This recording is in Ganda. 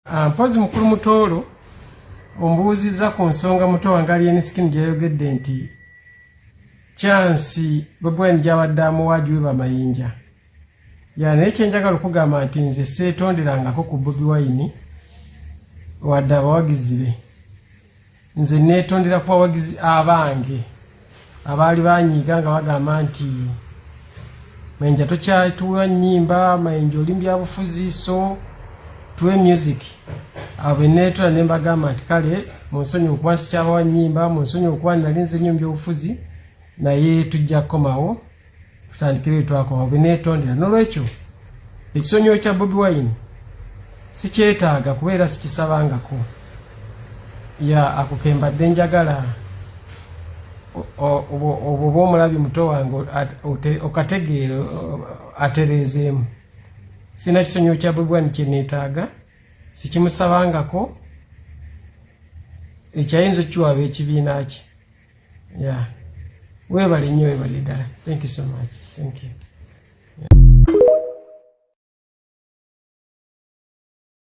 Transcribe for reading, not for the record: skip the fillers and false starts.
Mpozi mukulu Mutoolo ombuuzizza ku nsonga muto wange AlienskinUg yayogedde nti chansi BobiWine gy'awadde amuwaagi we Mayinja. Naye kyenjagala okugamba nti nze seetonderangako ku BobiWine wadde abawagizi be. Nze neetondera ku bawagizi abange abaali banyiiga nga bagamba nti Mayinja tokyatuwa nnyimba, Mayinja oli mu byabufuzi, so tuwe music. Abo neetula ne mbagamba nti kale munsonyiwe okuba sikyabawa nnyimba, munsonyiwe okuba nalinze nnyo mu byobufuzi, naye tujja kukomawo tutandikire bye twakomawo. Be neetondera. N'olwekyo ekisonyiwo kya BobiWine sikyetaaga kubeera sikisabangako. Ako kembadde njagala oba omulabi muto wange okategeera atereezeemu. Sina kisonyiwo kya BobiWine kye neetaaga, sikimusabangako, ekyayinza okukiwaaba ekibiina kye. Weebale nnyo, weebale ddala. Thank you so much. Thank you.